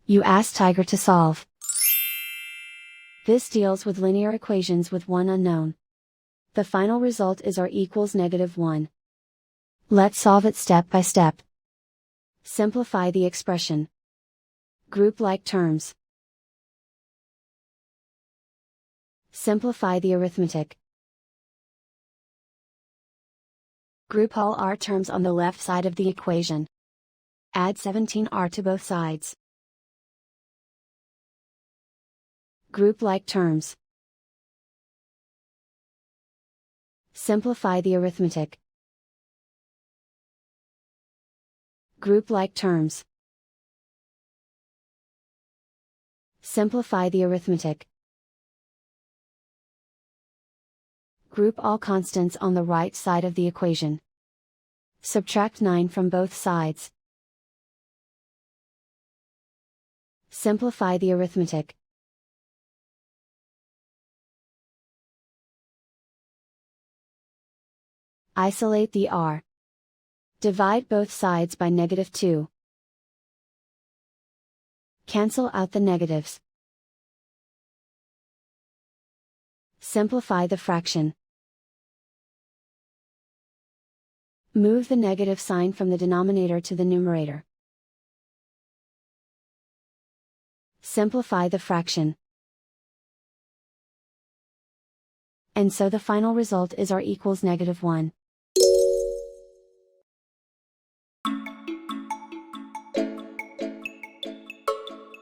You ask Tiger to solve. This deals with linear equations with one unknown. The final result is r equals -1. Let's solve it step by step. Simplify the expression. Group like terms. Simplify the arithmetic. Group all r terms on the left side of the equation. Add 17r to both sides. Group like terms. Simplify the arithmetic. Group like terms. Simplify the arithmetic. Group all constants on the right side of the equation. Subtract 9 from both sides. Simplify the arithmetic. Isolate the r. Divide both sides by -2. Cancel out the negatives. Simplify the fraction. Move the negative sign from the denominator to the numerator. Simplify the fraction. And so the final result is r equals -1.